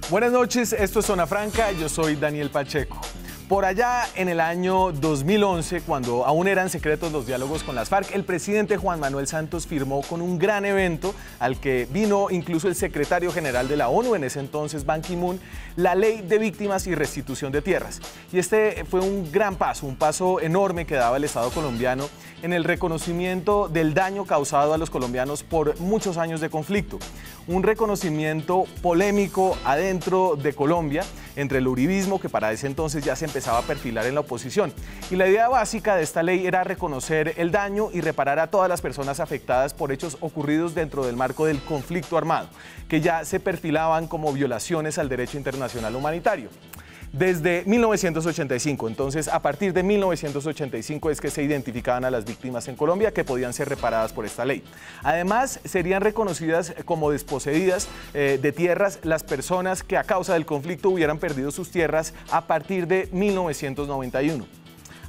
Buenas noches, esto es Zona Franca, yo soy Daniel Pacheco. Por allá en el año 2011, cuando aún eran secretos los diálogos con las FARC, el presidente Juan Manuel Santos firmó con un gran evento al que vino incluso el secretario general de la ONU, en ese entonces Ban Ki-moon, la Ley de Víctimas y Restitución de Tierras. Y este fue un gran paso, un paso enorme que daba el Estado colombiano en el reconocimiento del daño causado a los colombianos por muchos años de conflicto. Un reconocimiento polémico adentro de Colombia, entre el uribismo, que para ese entonces ya se empezaba a perfilar en la oposición. Y la idea básica de esta ley era reconocer el daño y reparar a todas las personas afectadas por hechos ocurridos dentro del marco del conflicto armado, que ya se perfilaban como violaciones al derecho internacional humanitario. Desde 1985, entonces a partir de 1985 es que se identificaban a las víctimas en Colombia que podían ser reparadas por esta ley. Además, serían reconocidas como desposeídas de tierras las personas que a causa del conflicto hubieran perdido sus tierras a partir de 1991.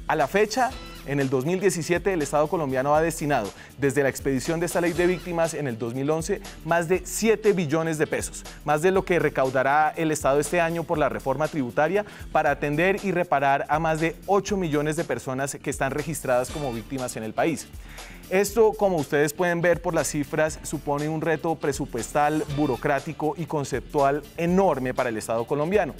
A la fecha, en el 2017, el Estado colombiano ha destinado, desde la expedición de esta ley de víctimas en el 2011, más de 7 billones de pesos, más de lo que recaudará el Estado este año por la reforma tributaria para atender y reparar a más de 8 millones de personas que están registradas como víctimas en el país. Esto, como ustedes pueden ver por las cifras, supone un reto presupuestal, burocrático y conceptual enorme para el Estado colombiano.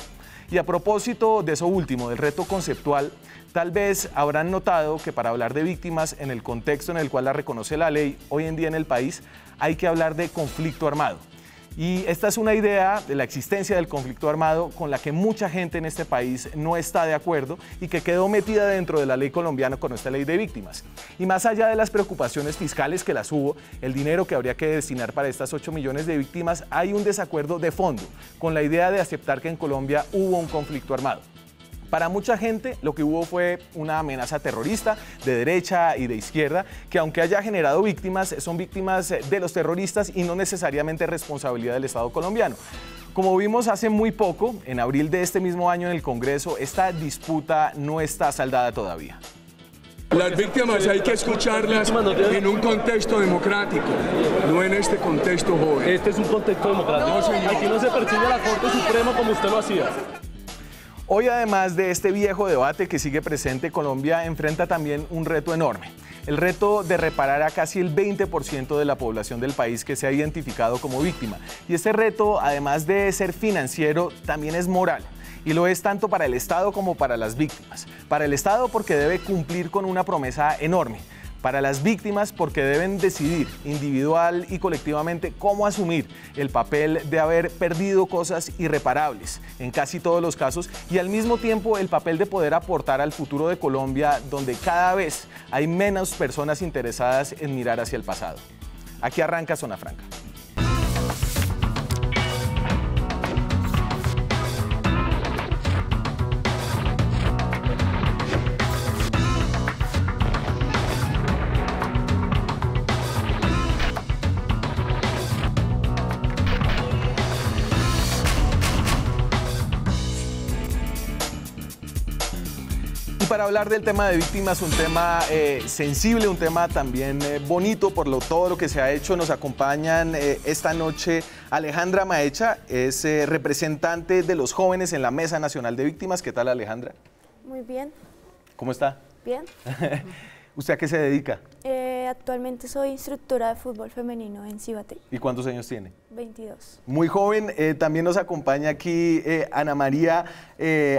Y a propósito de eso último, del reto conceptual, tal vez habrán notado que para hablar de víctimas en el contexto en el cual la reconoce la ley hoy en día en el país, hay que hablar de conflicto armado. Y esta es una idea de la existencia del conflicto armado con la que mucha gente en este país no está de acuerdo y que quedó metida dentro de la ley colombiana con esta ley de víctimas. Y más allá de las preocupaciones fiscales que las hubo, el dinero que habría que destinar para estas 8 millones de víctimas, hay un desacuerdo de fondo con la idea de aceptar que en Colombia hubo un conflicto armado. Para mucha gente lo que hubo fue una amenaza terrorista de derecha y de izquierda que, aunque haya generado víctimas, son víctimas de los terroristas y no necesariamente responsabilidad del Estado colombiano. Como vimos hace muy poco, en abril de este mismo año en el Congreso, esta disputa no está saldada todavía. Las víctimas hay que escucharlas en un contexto democrático, no en este contexto joven. Este es un contexto democrático. No, señor. Aquí no se persigue la Corte Suprema como usted lo hacía. Hoy, además de este viejo debate que sigue presente, Colombia enfrenta también un reto enorme. El reto de reparar a casi el 20% de la población del país que se ha identificado como víctima. Y este reto, además de ser financiero, también es moral. Y lo es tanto para el Estado como para las víctimas. Para el Estado porque debe cumplir con una promesa enorme. Para las víctimas porque deben decidir individual y colectivamente cómo asumir el papel de haber perdido cosas irreparables en casi todos los casos y al mismo tiempo el papel de poder aportar al futuro de Colombia, donde cada vez hay menos personas interesadas en mirar hacia el pasado. Aquí arranca Zona Franca. Para hablar del tema de víctimas, un tema sensible, un tema también bonito por todo lo que se ha hecho, nos acompañan esta noche Alejandra Maecha, es representante de los jóvenes en la Mesa Nacional de Víctimas. ¿Qué tal, Alejandra? Muy bien. ¿Cómo está? Bien. ¿Usted a qué se dedica? Actualmente soy instructora de fútbol femenino en Cibate. ¿Y cuántos años tiene? 22. Muy joven. También nos acompaña aquí Ana María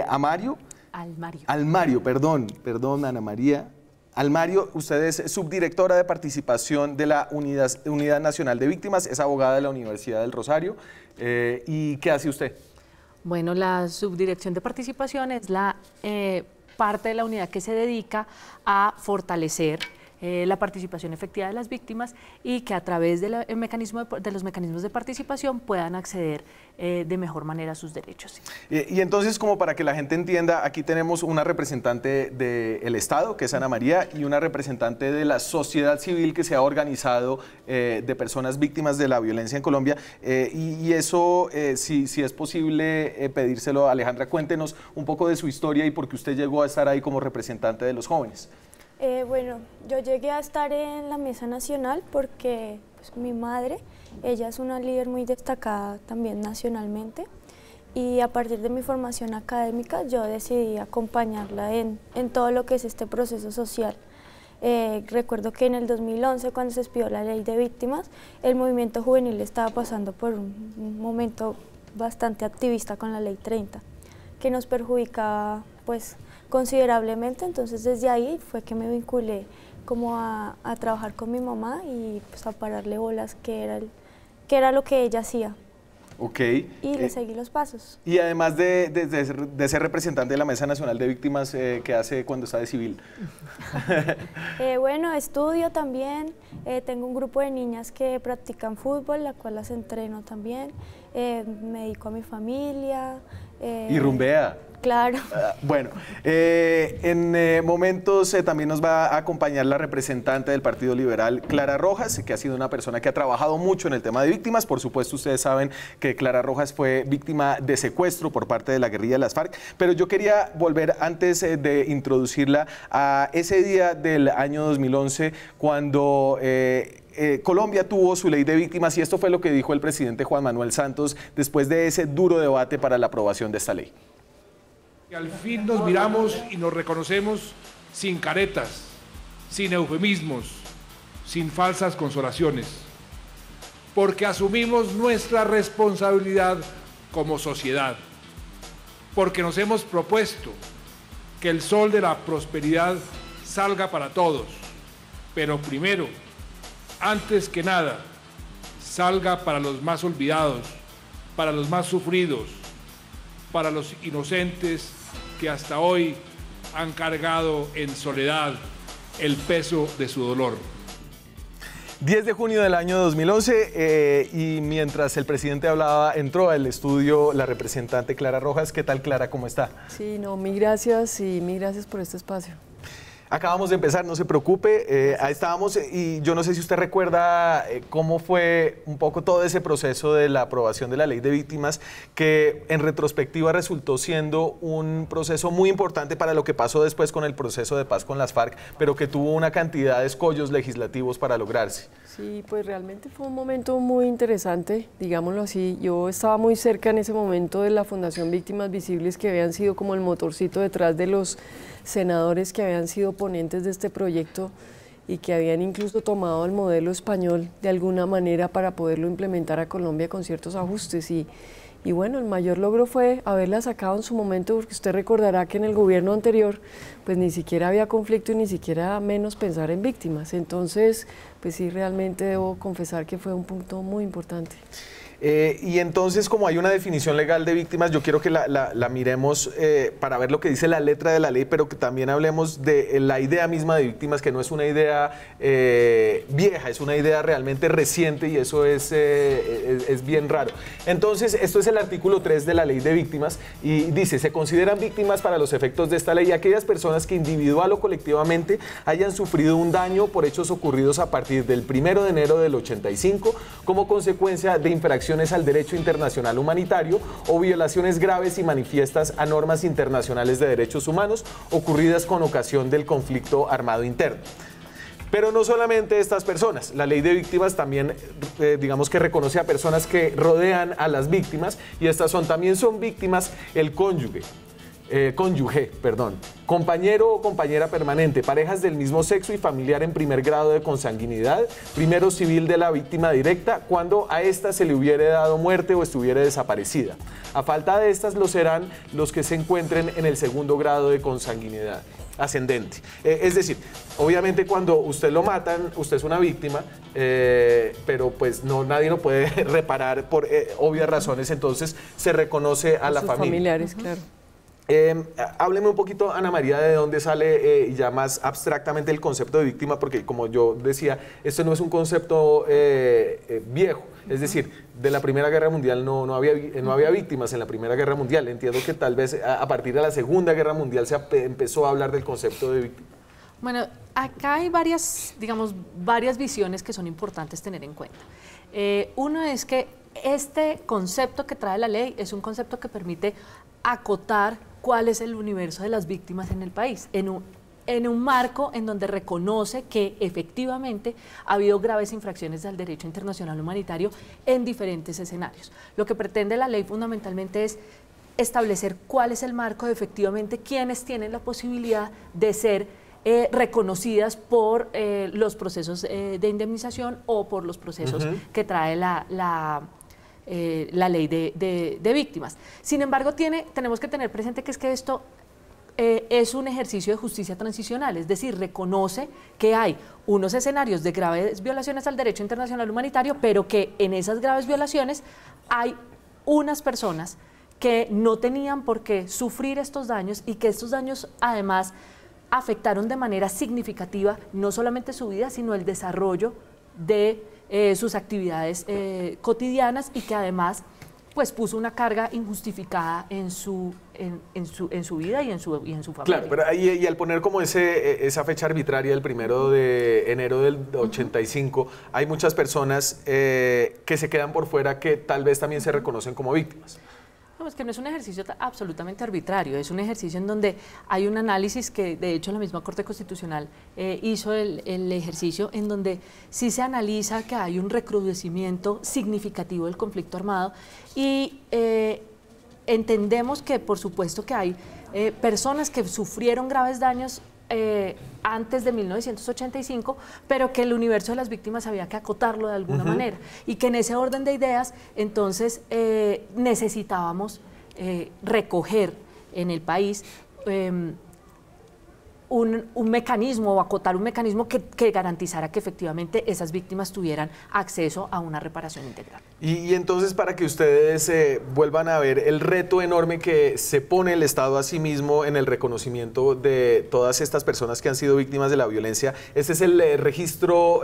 Almario, Ana María. Almario, usted es subdirectora de participación de la Unidad Nacional de Víctimas, es abogada de la Universidad del Rosario. ¿Y qué hace usted? Bueno, la subdirección de participación es la parte de la unidad que se dedica a fortalecer la participación efectiva de las víctimas y que a través de los mecanismos de participación puedan acceder de mejor manera a sus derechos. Y entonces, como para que la gente entienda, aquí tenemos una representante del Estado, que es Ana María, y una representante de la sociedad civil que se ha organizado de personas víctimas de la violencia en Colombia. Y eso, si es posible pedírselo a Alejandra, cuéntenos un poco de su historia y por qué usted llegó a estar ahí como representante de los jóvenes. Bueno, yo llegué a estar en la Mesa Nacional porque pues, mi madre, ella es una líder muy destacada también nacionalmente y a partir de mi formación académica yo decidí acompañarla en todo lo que es este proceso social. Recuerdo que en el 2011, cuando se expidió la ley de víctimas, el movimiento juvenil estaba pasando por un momento bastante activista con la ley 30, que nos perjudicaba pues considerablemente. Entonces desde ahí fue que me vinculé como a trabajar con mi mamá y pues a pararle bolas, que era lo que ella hacía. Ok. Y le seguí los pasos. Y además de ser representante de la Mesa Nacional de Víctimas, ¿qué hace cuando está de civil? Bueno, estudio también, tengo un grupo de niñas que practican fútbol, la cual las entreno también, me dedico a mi familia. Y rumbea. Claro. Bueno, en momentos también nos va a acompañar la representante del Partido Liberal, Clara Rojas, que ha sido una persona que ha trabajado mucho en el tema de víctimas. Por supuesto, ustedes saben que Clara Rojas fue víctima de secuestro por parte de la guerrilla de las FARC, pero yo quería volver antes de introducirla a ese día del año 2011 cuando Colombia tuvo su ley de víctimas, y esto fue lo que dijo el presidente Juan Manuel Santos después de ese duro debate para la aprobación de esta ley. Que al fin nos miramos y nos reconocemos sin caretas, sin eufemismos, sin falsas consolaciones, porque asumimos nuestra responsabilidad como sociedad, porque nos hemos propuesto que el sol de la prosperidad salga para todos, pero primero, antes que nada, salga para los más olvidados, para los más sufridos, para los inocentes que hasta hoy han cargado en soledad el peso de su dolor. 10 de junio del año 2011 y mientras el presidente hablaba, entró al estudio la representante Clara Rojas. ¿Qué tal, Clara? ¿Cómo está? Sí, no, mil gracias y mil gracias por este espacio. Acabamos de empezar, no se preocupe, ahí estábamos, y yo no sé si usted recuerda cómo fue un poco todo ese proceso de la aprobación de la ley de víctimas, que en retrospectiva resultó siendo un proceso muy importante para lo que pasó después con el proceso de paz con las FARC, pero que tuvo una cantidad de escollos legislativos para lograrse. Sí, pues realmente fue un momento muy interesante, digámoslo así. Yo estaba muy cerca en ese momento de la Fundación Víctimas Visibles, que habían sido como el motorcito detrás de los senadores que habían sido ponentes de este proyecto y que habían incluso tomado el modelo español de alguna manera para poderlo implementar a Colombia con ciertos ajustes. Y bueno, el mayor logro fue haberla sacado en su momento, porque usted recordará que en el gobierno anterior pues ni siquiera había conflicto y ni siquiera menos pensar en víctimas. Entonces, pues sí, realmente debo confesar que fue un punto muy importante. Y entonces, como hay una definición legal de víctimas, yo quiero que la miremos para ver lo que dice la letra de la ley, pero que también hablemos de la idea misma de víctimas, que no es una idea vieja, es una idea realmente reciente, y eso es bien raro. Entonces, esto es el artículo 3 de la ley de víctimas, y dice: se consideran víctimas para los efectos de esta ley aquellas personas que individual o colectivamente hayan sufrido un daño por hechos ocurridos a partir del 1 de enero del 85 como consecuencia de infracciones al derecho internacional humanitario o violaciones graves y manifiestas a normas internacionales de derechos humanos ocurridas con ocasión del conflicto armado interno. Pero no solamente estas personas, la ley de víctimas también, digamos que reconoce a personas que rodean a las víctimas, y estas también son víctimas el cónyuge, compañero o compañera permanente, parejas del mismo sexo y familiar en primer grado de consanguinidad, primero civil de la víctima directa, cuando a ésta se le hubiere dado muerte o estuviere desaparecida. A falta de estas lo serán los que se encuentren en el segundo grado de consanguinidad ascendente. Es decir, obviamente cuando usted lo matan, usted es una víctima, pero pues nadie lo puede reparar por obvias razones, entonces se reconoce a la familia. Familiares, claro. Hábleme un poquito, Ana María, de dónde sale ya más abstractamente el concepto de víctima, porque como yo decía, esto no es un concepto viejo, es decir, de la Primera Guerra Mundial no había víctimas en la Primera Guerra Mundial. Entiendo que tal vez a partir de la Segunda Guerra Mundial se empezó a hablar del concepto de víctima. Bueno, acá hay varias visiones que son importantes tener en cuenta. Uno es que este concepto que trae la ley es un concepto que permite acotar cuál es el universo de las víctimas en el país. en un marco en donde reconoce que efectivamente ha habido graves infracciones al derecho internacional humanitario en diferentes escenarios. Lo que pretende la ley fundamentalmente es establecer cuál es el marco de efectivamente quiénes tienen la posibilidad de ser reconocidas por los procesos de indemnización o por los procesos que trae la ley de víctimas. Sin embargo, tenemos que tener presente que esto es un ejercicio de justicia transicional, es decir, reconoce que hay unos escenarios de graves violaciones al derecho internacional humanitario, pero que en esas graves violaciones hay unas personas que no tenían por qué sufrir estos daños y que estos daños además afectaron de manera significativa no solamente su vida, sino el desarrollo de sus actividades cotidianas y que además pues puso una carga injustificada en su vida y en su familia. Claro, pero y al poner como esa fecha arbitraria del 1 de enero del 85, hay muchas personas que se quedan por fuera que tal vez también se reconocen como víctimas. No, es que no es un ejercicio absolutamente arbitrario, es un ejercicio en donde hay un análisis que de hecho la misma Corte Constitucional hizo el ejercicio, en donde sí se analiza que hay un recrudecimiento significativo del conflicto armado y entendemos que por supuesto que hay personas que sufrieron graves daños antes de 1985, pero que el universo de las víctimas había que acotarlo de alguna manera y que en ese orden de ideas entonces necesitábamos recoger en el país un mecanismo o acotar un mecanismo que garantizara que efectivamente esas víctimas tuvieran acceso a una reparación integral. Y entonces, para que ustedes vuelvan a ver el reto enorme que se pone el Estado a sí mismo en el reconocimiento de todas estas personas que han sido víctimas de la violencia, este es el registro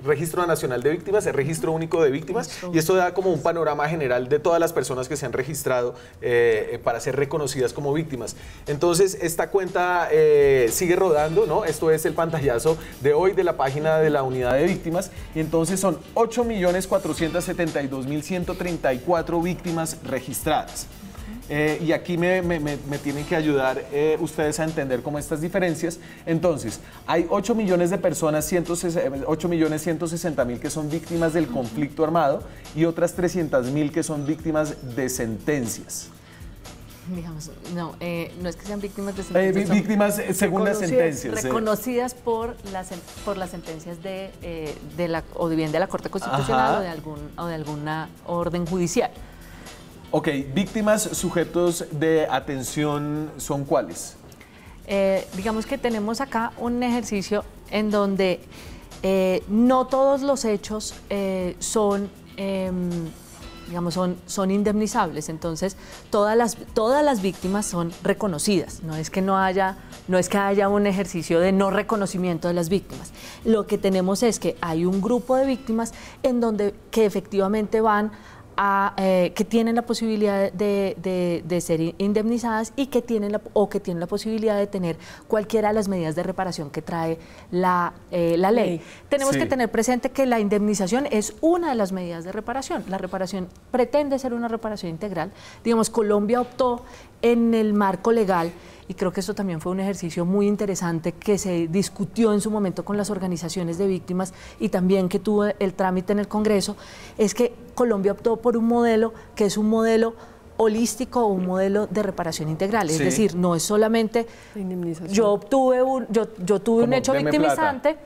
registro nacional de víctimas, el registro único de víctimas, y esto da como un panorama general de todas las personas que se han registrado para ser reconocidas como víctimas. Entonces, esta cuenta sigue rodando, ¿no? Esto es el pantallazo de hoy de la página de la unidad de víctimas, y entonces son 8.472.134 víctimas registradas. Y aquí me tienen que ayudar ustedes a entender cómo estas diferencias. Entonces, hay 8 millones de personas, 8.160.000 que son víctimas del conflicto armado y otras 300.000 que son víctimas de sentencias. Digamos, no es que sean víctimas de sentencias. Víctimas según las sentencias. Reconocidas por las sentencias o bien de la Corte Constitucional o de alguna orden judicial. Ok, víctimas sujetos de atención ¿son cuáles? Digamos que tenemos acá un ejercicio en donde no todos los hechos son indemnizables, entonces todas las víctimas son reconocidas, no es que haya un ejercicio de no reconocimiento de las víctimas. Lo que tenemos es que hay un grupo de víctimas que efectivamente que tienen la posibilidad de ser indemnizadas y que tienen la posibilidad de tener cualquiera de las medidas de reparación que trae la ley. Tenemos que tener presente que la indemnización es una de las medidas de reparación. La reparación pretende ser una reparación integral. Digamos, Colombia optó en el marco legal, y creo que eso también fue un ejercicio muy interesante que se discutió en su momento con las organizaciones de víctimas y también que tuvo el trámite en el Congreso, es que Colombia optó por un modelo que es un modelo holístico o un modelo de reparación integral. Es decir, no es solamente yo tuve un hecho victimizante,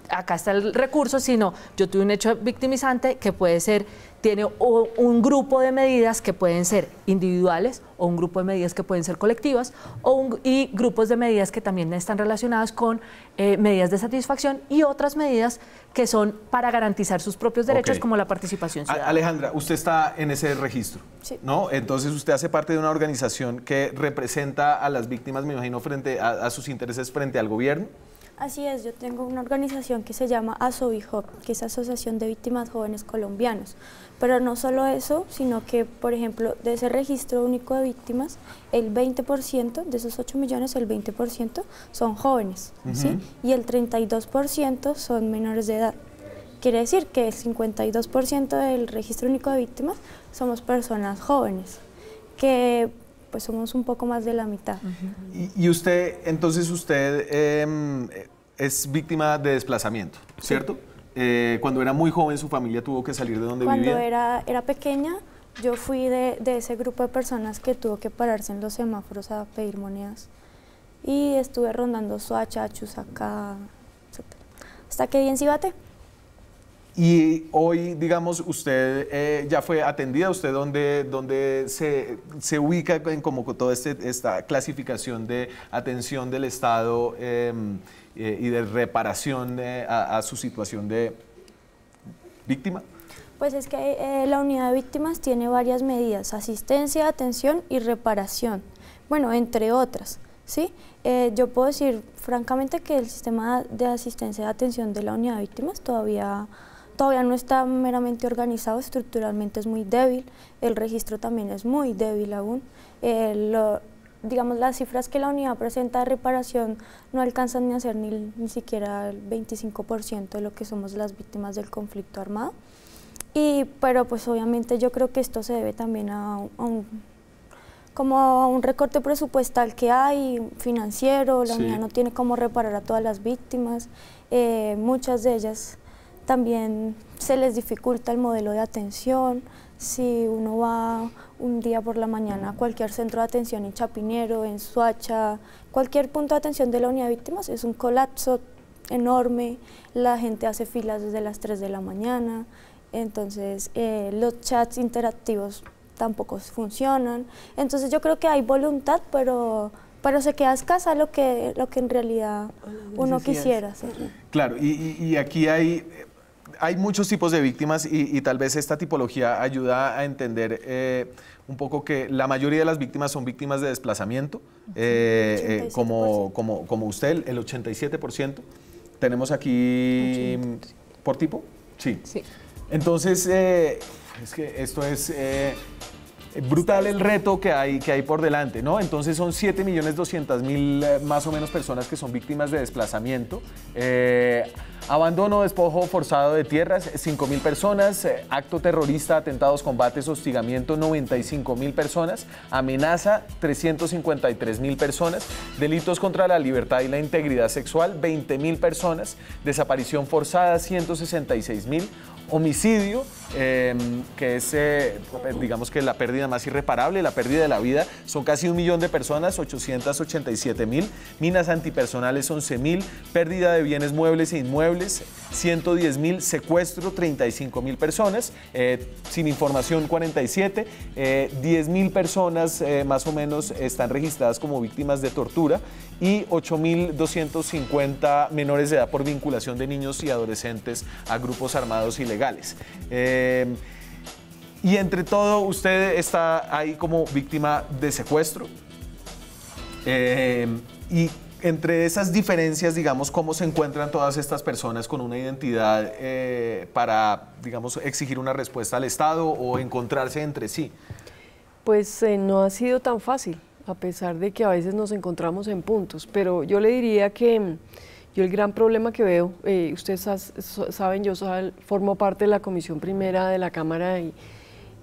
acá está el recurso, sino yo tuve un hecho victimizante que tiene un grupo de medidas que pueden ser individuales o un grupo de medidas que pueden ser colectivas y grupos de medidas que también están relacionadas con medidas de satisfacción y otras medidas que son para garantizar sus propios derechos, como la participación ciudadana. Alejandra, usted está en ese registro, sí, ¿no? Entonces usted hace parte de una organización que representa a las víctimas, me imagino, frente a sus intereses frente al gobierno. Así es, yo tengo una organización que se llama ASOVIJOP, que es Asociación de Víctimas Jóvenes Colombianos. Pero no solo eso, sino que, por ejemplo, de ese registro único de víctimas, el 20%, de esos 8 millones, el 20% son jóvenes, ¿sí? Y el 32% son menores de edad. Quiere decir que el 52% del registro único de víctimas somos personas jóvenes, que pues somos un poco más de la mitad. Y usted, entonces usted es víctima de desplazamiento, ¿cierto? Sí. Cuando era muy joven, su familia tuvo que salir de donde vivía. Cuando era pequeña, yo fui de ese grupo de personas que tuvo que pararse en los semáforos a pedir monedas. Y estuve rondando Soacha, Chusacá, etc. Hasta que di en Cibate. Y hoy, digamos, usted ya fue atendida, ¿usted dónde se ubica en como toda esta clasificación de atención del Estado y de reparación a su situación de víctima? Pues es que la unidad de víctimas tiene varias medidas: asistencia, atención y reparación, bueno, entre otras, ¿sí? Yo puedo decir francamente que el sistema de asistencia y atención de la unidad de víctimas todavía no está meramente organizado, estructuralmente es muy débil, el registro también es muy débil aún. Digamos, las cifras que la unidad presenta de reparación no alcanzan ni a ser ni siquiera el 25% de lo que somos las víctimas del conflicto armado. Pero pues obviamente yo creo que esto se debe también a un recorte presupuestal que hay, financiero. La unidad no tiene cómo reparar a todas las víctimas, muchas de ellas también se les dificulta el modelo de atención. Si uno va un día por la mañana a cualquier centro de atención en Chapinero, en Soacha, cualquier punto de atención de la unidad de víctimas, es un colapso enorme, la gente hace filas desde las 3 de la mañana, entonces los chats interactivos tampoco funcionan. Entonces yo creo que hay voluntad, pero se queda escasa lo que en realidad uno quisiera hacer. Claro, y aquí hay muchos tipos de víctimas y tal vez esta tipología ayuda a entender un poco que la mayoría de las víctimas son víctimas de desplazamiento, como usted, el 87%. Tenemos aquí, ¿por tipo? Sí. Entonces, es que esto es brutal el reto que hay por delante, ¿no? Entonces son 7.200.000 más o menos personas que son víctimas de desplazamiento. Abandono, despojo forzado de tierras, 5.000 personas. Acto terrorista, atentados, combates, hostigamiento, 95.000 personas. Amenaza, 353.000 personas. Delitos contra la libertad y la integridad sexual, 20.000 personas. Desaparición forzada, 166.000. Homicidio, que es, digamos que la pérdida más irreparable, la pérdida de la vida, son casi 1 millón de personas, 887.000. Minas antipersonales, 11.000. Pérdida de bienes muebles e inmuebles, 110.000. Secuestro, 35.000 personas. Sin información, 47. 10.000 personas más o menos están registradas como víctimas de tortura y 8.250 menores de edad por vinculación de niños y adolescentes a grupos armados ilegales. Y entre todo, usted está ahí como víctima de secuestro. Y entre esas diferencias, digamos, ¿cómo se encuentran todas estas personas con una identidad para, digamos, exigir una respuesta al Estado o encontrarse entre sí? Pues no ha sido tan fácil, a pesar de que a veces nos encontramos en puntos, pero yo le diría que yo el gran problema que veo, ustedes saben, yo formo parte de la Comisión Primera de la Cámara y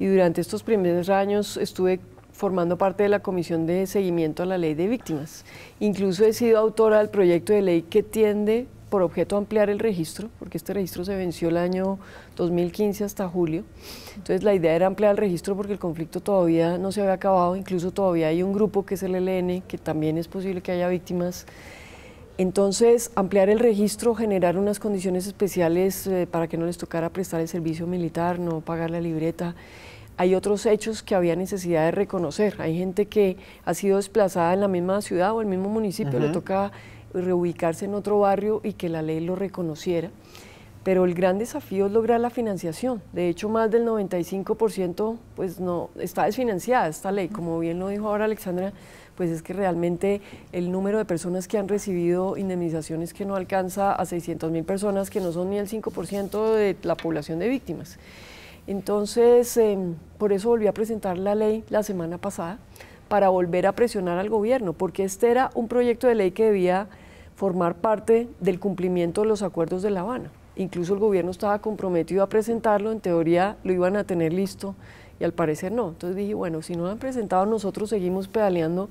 durante estos primeros años estuve formando parte de la Comisión de Seguimiento a la Ley de Víctimas. Incluso he sido autora del proyecto de ley que tiende por objeto ampliar el registro, porque este registro se venció el año 2015 hasta julio. Entonces la idea era ampliar el registro porque el conflicto todavía no se había acabado, incluso todavía hay un grupo que es el ELN, que también es posible que haya víctimas. Entonces, ampliar el registro, generar unas condiciones especiales para que no les tocara prestar el servicio militar, no pagar la libreta. Hay otros hechos que había necesidad de reconocer. Hay gente que ha sido desplazada en la misma ciudad o el mismo municipio, le toca reubicarse en otro barrio y que la ley lo reconociera. Pero el gran desafío es lograr la financiación. De hecho, más del 95% pues no está desfinanciada esta ley. Como bien lo dijo ahora Alexandra, pues es que realmente el número de personas que han recibido indemnizaciones que no alcanza a 600.000 personas, que no son ni el 5% de la población de víctimas. Entonces, por eso volví a presentar la ley la semana pasada, para volver a presionar al gobierno, porque este era un proyecto de ley que debía formar parte del cumplimiento de los acuerdos de La Habana. Incluso el gobierno estaba comprometido a presentarlo, en teoría lo iban a tener listo y al parecer no. Entonces dije, bueno, si no lo han presentado, nosotros seguimos pedaleando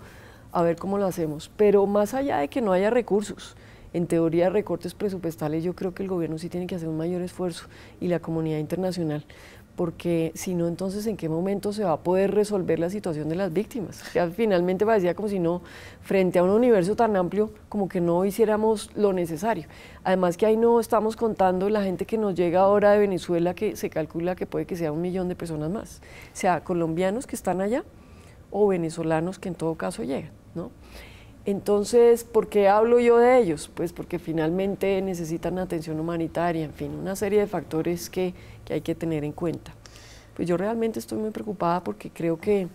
a ver cómo lo hacemos. Pero más allá de que no haya recursos, en teoría recortes presupuestales, yo creo que el gobierno sí tiene que hacer un mayor esfuerzo y la comunidad internacional, porque si no, entonces ¿en qué momento se va a poder resolver la situación de las víctimas? Ya finalmente parecía como si no, frente a un universo tan amplio, como que no hiciéramos lo necesario. Además que ahí no estamos contando la gente que nos llega ahora de Venezuela, que se calcula que puede que sea 1 millón de personas más, sea colombianos que están allá o venezolanos que en todo caso llegan, ¿no? Entonces, ¿por qué hablo yo de ellos? Pues porque finalmente necesitan atención humanitaria, en fin, una serie de factores que hay que tener en cuenta. Pues yo realmente estoy muy preocupada porque creo que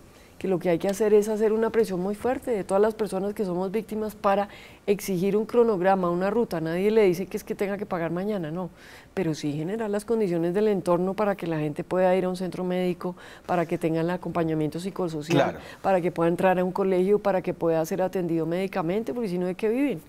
lo que hay que hacer es hacer una presión muy fuerte de todas las personas que somos víctimas para exigir un cronograma, una ruta. Nadie le dice que es que tenga que pagar mañana, no, pero sí generar las condiciones del entorno para que la gente pueda ir a un centro médico, para que tengan el acompañamiento psicosocial, claro, para que pueda entrar a un colegio, para que pueda ser atendido médicamente, porque si no, ¿de qué viven?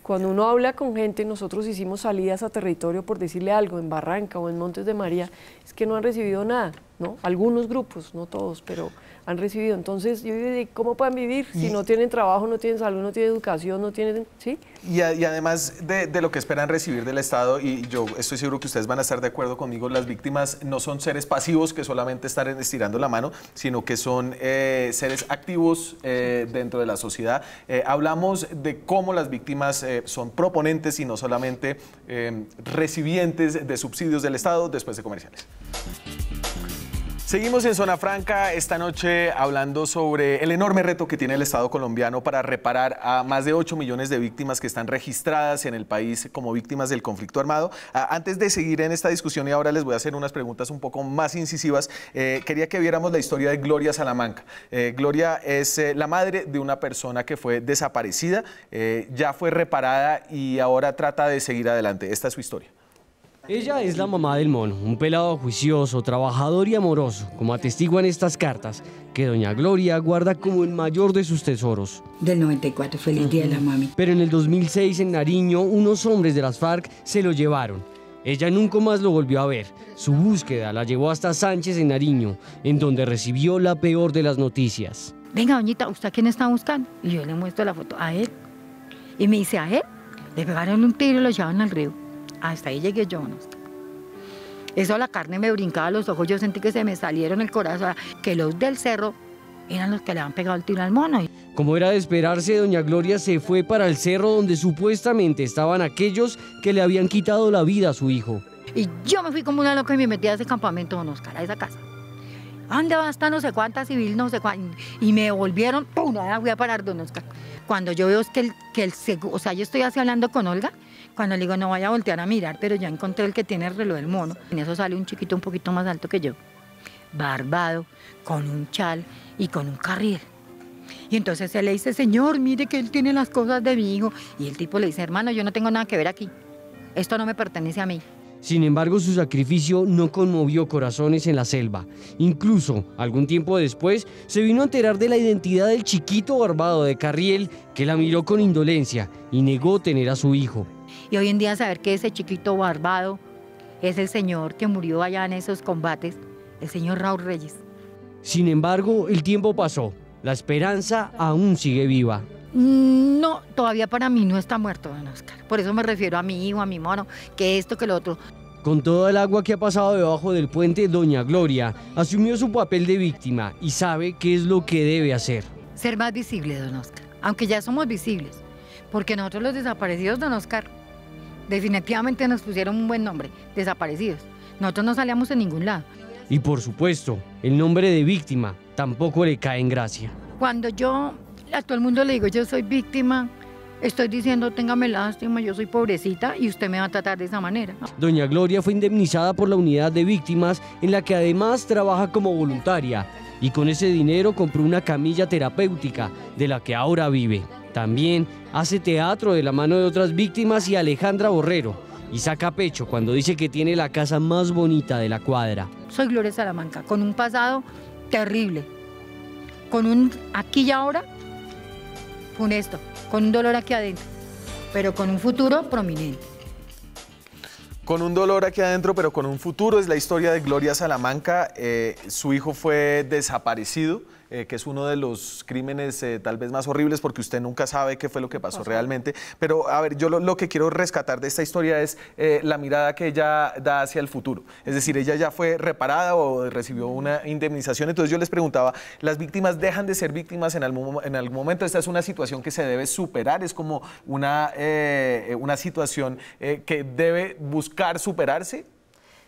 Cuando uno habla con gente, nosotros hicimos salidas a territorio, por decirle algo, en Barranca o en Montes de María, es que no han recibido nada, ¿no? Algunos grupos, no todos, pero han recibido. Entonces, yo digo, ¿cómo pueden vivir si no tienen trabajo, no tienen salud, no tienen educación, no tienen...? ¿Sí? Y además de lo que esperan recibir del Estado, y yo estoy seguro que ustedes van a estar de acuerdo conmigo, las víctimas no son seres pasivos que solamente están estirando la mano, sino que son seres activos dentro de la sociedad. Hablamos de cómo las víctimas son proponentes y no solamente recipientes de subsidios del Estado después de comerciales. Seguimos en Zona Franca esta noche hablando sobre el enorme reto que tiene el Estado colombiano para reparar a más de 8 millones de víctimas que están registradas en el país como víctimas del conflicto armado. Antes de seguir en esta discusión, y ahora les voy a hacer unas preguntas un poco más incisivas, quería que viéramos la historia de Gloria Salamanca. Gloria es la madre de una persona que fue desaparecida, ya fue reparada y ahora trata de seguir adelante. Esta es su historia. Ella es la mamá del mono, un pelado juicioso, trabajador y amoroso, como atestiguan estas cartas, que doña Gloria guarda como el mayor de sus tesoros. Del 94, feliz día de la mami. Pero en el 2006 en Nariño, unos hombres de las FARC se lo llevaron. Ella nunca más lo volvió a ver. Su búsqueda la llevó hasta Sánchez en Nariño, en donde recibió la peor de las noticias. Venga, doñita, ¿usted a quién está buscando? Y yo le muestro la foto a él. Y me dice, ¿a él? Le pegaron un tiro y lo llevaron al río. Hasta ahí llegué yo, ¿no? Eso, la carne me brincaba a los ojos, yo sentí que se me salieron el corazón, que los del cerro eran los que le habían pegado el tiro al mono. Como era de esperarse, doña Gloria se fue para el cerro donde supuestamente estaban aquellos que le habían quitado la vida a su hijo. Y yo me fui como una loca y me metí a ese campamento, don Oscar, a esa casa. ¿Dónde va hasta no sé cuánta civil, no sé cuánta? Y me devolvieron, ¡pum!, nada, voy a parar, don Oscar. Cuando yo veo que el o sea, yo estoy así hablando con Olga, cuando le digo no vaya a voltear a mirar, pero ya encontré el que tiene el reloj del mono. En eso sale un chiquito un poquito más alto que yo, barbado, con un chal y con un carril. Y entonces él le dice, señor, mire que él tiene las cosas de mi hijo. Y el tipo le dice, hermano, yo no tengo nada que ver aquí. Esto no me pertenece a mí. Sin embargo, su sacrificio no conmovió corazones en la selva. Incluso, algún tiempo después, se vino a enterar de la identidad del chiquito barbado de Carriel, que la miró con indolencia y negó tener a su hijo. Y hoy en día saber que ese chiquito barbado es el señor que murió allá en esos combates, el señor Raúl Reyes. Sin embargo, el tiempo pasó. La esperanza aún sigue viva. No, todavía para mí no está muerto, don Oscar. Por eso me refiero a mi hijo, a mi mono, que esto, que lo otro. Con toda el agua que ha pasado debajo del puente, doña Gloria asumió su papel de víctima y sabe qué es lo que debe hacer. Ser más visible, don Oscar. Aunque ya somos visibles. Porque nosotros los desaparecidos, don Oscar, definitivamente nos pusieron un buen nombre, desaparecidos. Nosotros no salíamos en ningún lado. Y por supuesto, el nombre de víctima tampoco le cae en gracia. Cuando yo a todo el mundo le digo, yo soy víctima, estoy diciendo, téngame lástima, yo soy pobrecita y usted me va a tratar de esa manera. Doña Gloria fue indemnizada por la unidad de víctimas, en la que además trabaja como voluntaria, y con ese dinero compró una camilla terapéutica, de la que ahora vive. También hace teatro de la mano de otras víctimas y Alejandra Borrero, y saca pecho cuando dice que tiene la casa más bonita de la cuadra. Soy Gloria Salamanca, con un pasado terrible, con un aquí y ahora funesto, con un dolor aquí adentro, pero con un futuro prominente. Con un dolor aquí adentro, pero con un futuro, es la historia de Gloria Salamanca. Su hijo fue desaparecido, que es uno de los crímenes tal vez más horribles, porque usted nunca sabe qué fue lo que pasó realmente. Pero, a ver, yo lo que quiero rescatar de esta historia es la mirada que ella da hacia el futuro. Es decir, ella ya fue reparada o recibió una indemnización. Entonces yo les preguntaba, ¿las víctimas dejan de ser víctimas en algún momento? Esta es una situación que se debe superar, es como una situación que debe buscar superarse.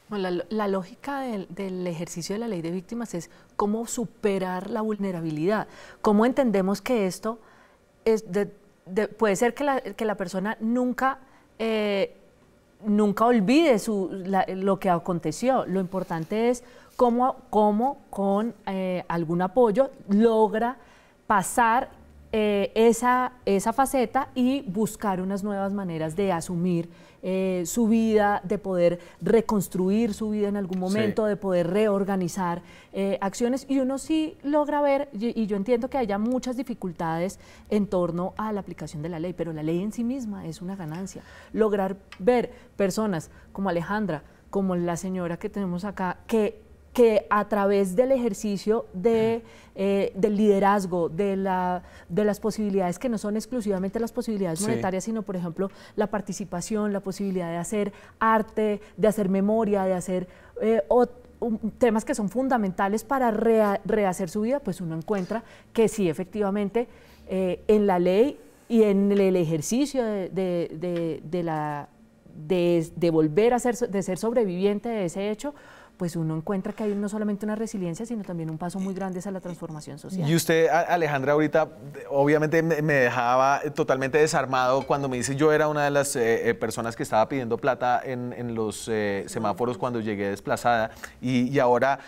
Bueno, la lógica del ejercicio de la ley de víctimas es cómo superar la vulnerabilidad, cómo entendemos que esto es puede ser que la persona nunca olvide lo que aconteció. Lo importante es cómo con algún apoyo logra pasar esa faceta y buscar unas nuevas maneras de asumir su vida, de poder reconstruir su vida en algún momento, de poder reorganizar acciones, y uno sí logra ver, y yo entiendo que haya muchas dificultades en torno a la aplicación de la ley, pero la ley en sí misma es una ganancia. Lograr ver personas como Alejandra, como la señora que tenemos acá, que a través del ejercicio del liderazgo, de las posibilidades que no son exclusivamente las posibilidades monetarias, sino, por ejemplo, la participación, la posibilidad de hacer arte, de hacer memoria, de hacer temas que son fundamentales para rehacer su vida, pues uno encuentra que sí, efectivamente, en la ley y en el ejercicio de volver a ser sobreviviente de ese hecho, pues uno encuentra que hay no solamente una resiliencia, sino también un paso muy grande hacia la transformación social. Y usted, Alejandra, ahorita obviamente me dejaba totalmente desarmado cuando me dice yo era una de las personas que estaba pidiendo plata en los semáforos cuando llegué desplazada, y ahora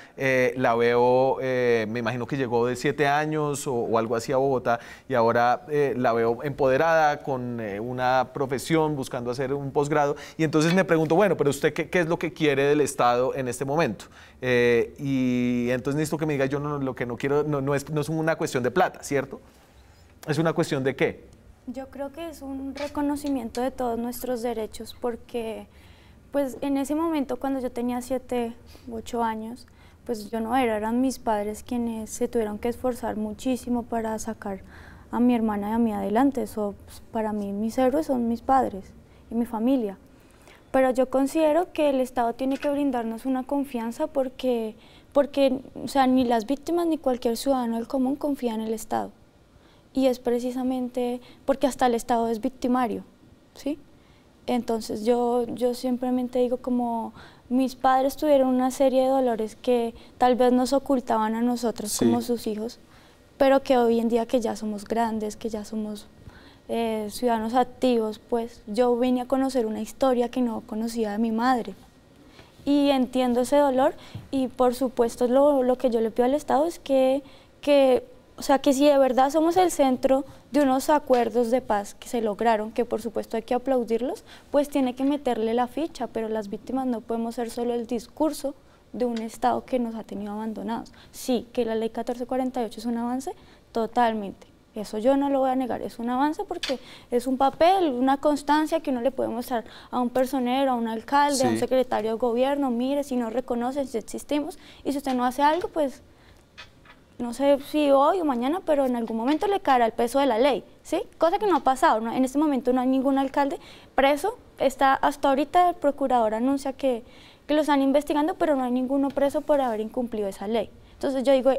la veo, me imagino que llegó de 7 años o algo así a Bogotá, y ahora la veo empoderada con una profesión, buscando hacer un posgrado, y entonces me pregunto, bueno, pero usted ¿qué es lo que quiere del Estado en este momento? Y entonces necesito que me diga, yo lo que no quiero no es una cuestión de plata, ¿cierto? ¿Es una cuestión de qué? Yo creo que es un reconocimiento de todos nuestros derechos, porque pues en ese momento cuando yo tenía 7, 8 años, pues yo no eran mis padres quienes se tuvieron que esforzar muchísimo para sacar a mi hermana y a mí adelante. Eso, pues, para mí mis héroes son mis padres y mi familia. Pero yo considero que el Estado tiene que brindarnos una confianza porque o sea, ni las víctimas ni cualquier ciudadano del común confía en el Estado. Y es precisamente porque hasta el Estado es victimario, ¿sí? Entonces yo simplemente digo, como mis padres tuvieron una serie de dolores que tal vez nos ocultaban a nosotros como sus hijos, pero que hoy en día que ya somos grandes, que ya somos ciudadanos activos, pues yo vine a conocer una historia que no conocía de mi madre y entiendo ese dolor, y por supuesto lo que yo le pido al Estado es que o sea, que si de verdad somos el centro de unos acuerdos de paz que se lograron, que por supuesto hay que aplaudirlos, pues tiene que meterle la ficha, pero las víctimas no podemos ser solo el discurso de un Estado que nos ha tenido abandonados. Sí, que la ley 1448 es un avance, totalmente. Eso yo no lo voy a negar, es un avance porque es un papel, una constancia que uno le puede mostrar a un personero, a un alcalde, a un secretario de gobierno, mire, si no reconocen, si existimos, y si usted no hace algo, pues no sé si hoy o mañana, pero en algún momento le caerá el peso de la ley, ¿sí? Cosa que no ha pasado, ¿no? En este momento no hay ningún alcalde preso, hasta ahorita el procurador anuncia que lo están investigando, pero no hay ninguno preso por haber incumplido esa ley. Entonces yo digo,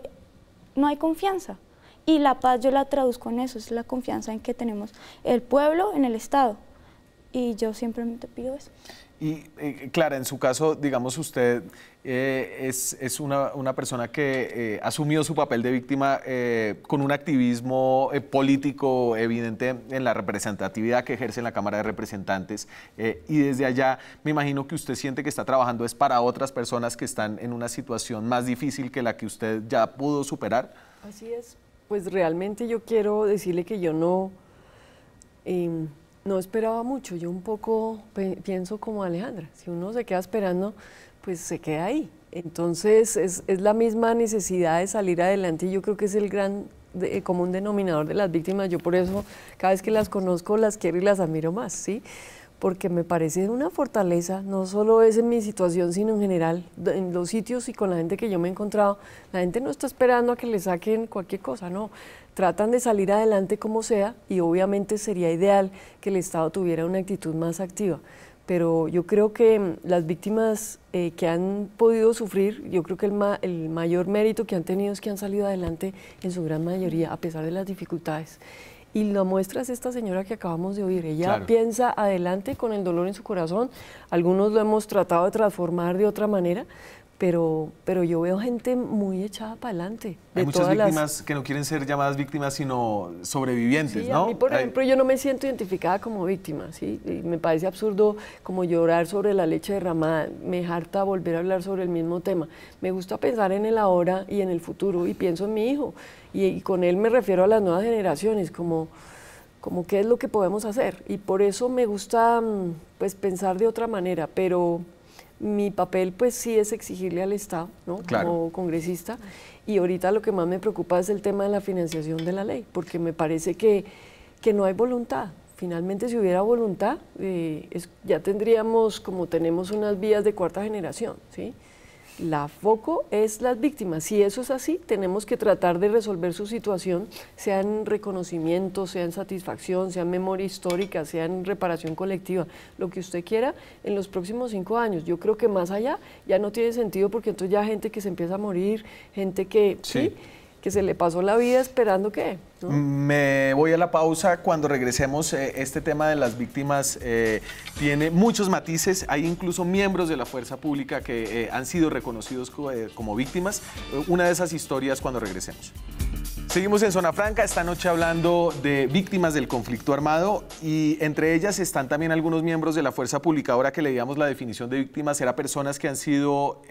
no hay confianza. Y la paz yo la traduzco en eso, es la confianza en que tenemos el pueblo en el Estado. Y yo simplemente pido eso. Y Clara, en su caso, digamos, usted es una persona que asumió su papel de víctima con un activismo político evidente en la representatividad que ejerce en la Cámara de Representantes, y desde allá me imagino que usted siente que está trabajando es para otras personas que están en una situación más difícil que la que usted ya pudo superar. Así es. Pues realmente yo quiero decirle que yo no esperaba mucho, yo un poco pienso como Alejandra, si uno se queda esperando, pues se queda ahí. Entonces es la misma necesidad de salir adelante, y yo creo que es el gran común denominador de las víctimas. Yo por eso cada vez que las conozco las quiero y las admiro más, ¿sí? porque me parece una fortaleza, no solo es en mi situación, sino en general, en los sitios y con la gente que yo me he encontrado. La gente no está esperando a que le saquen cualquier cosa, no. Tratan de salir adelante como sea y obviamente sería ideal que el Estado tuviera una actitud más activa. Pero yo creo que las víctimas que han podido sufrir, yo creo que el mayor mérito que han tenido es que han salido adelante en su gran mayoría, a pesar de las dificultades. Y la muestra es esta señora que acabamos de oír. Ella piensa adelante con el dolor en su corazón. Algunos lo hemos tratado de transformar de otra manera, pero yo veo gente muy echada para adelante. Hay muchas víctimas que no quieren ser llamadas víctimas, sino sobrevivientes, sí, ¿no? A mí, por ejemplo, yo no me siento identificada como víctima, ¿sí? Y me parece absurdo como llorar sobre la leche derramada. Me harta volver a hablar sobre el mismo tema. Me gusta pensar en el ahora y en el futuro, y pienso en mi hijo. Y con él me refiero a las nuevas generaciones, como qué es lo que podemos hacer. Y por eso me gusta pues, pensar de otra manera, pero mi papel pues sí es exigirle al Estado, ¿no? Claro. Como congresista, y ahorita lo que más me preocupa es el tema de la financiación de la ley, porque me parece que no hay voluntad. Finalmente, si hubiera voluntad, ya tendríamos, como tenemos, unas vías de cuarta generación, ¿sí? La foco es las víctimas. Si eso es así, tenemos que tratar de resolver su situación, sea en reconocimiento, sea en satisfacción, sea en memoria histórica, sea en reparación colectiva, lo que usted quiera en los próximos 5 años. Yo creo que más allá ya no tiene sentido, porque entonces ya gente que se empieza a morir, gente que, ¿sí? Que se le pasó la vida esperando que, ¿no? Me voy a la pausa. Cuando regresemos, este tema de las víctimas tiene muchos matices. Hay incluso miembros de la fuerza pública que han sido reconocidos como víctimas. Una de esas historias cuando regresemos. Seguimos en Zona Franca, esta noche hablando de víctimas del conflicto armado, y entre ellas están también algunos miembros de la fuerza pública. Ahora que leíamos la definición de víctimas, eran personas que han sido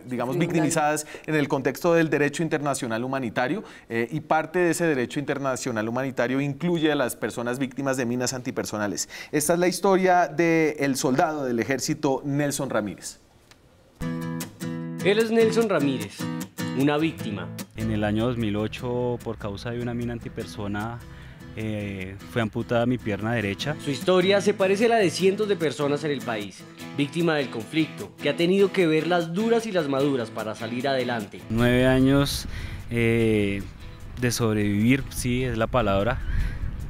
digamos, victimizadas en el contexto del derecho internacional humanitario, y parte de ese derecho internacional humanitario incluye a las personas víctimas de minas antipersonales. Esta es la historia del soldado del ejército Nelson Ramírez. Él es Nelson Ramírez, una víctima. En el año 2008, por causa de una mina antipersona, fue amputada mi pierna derecha. Su historia se parece a la de cientos de personas en el país, víctima del conflicto, que ha tenido que ver las duras y las maduras para salir adelante. 9 años de sobrevivir, sí, es la palabra,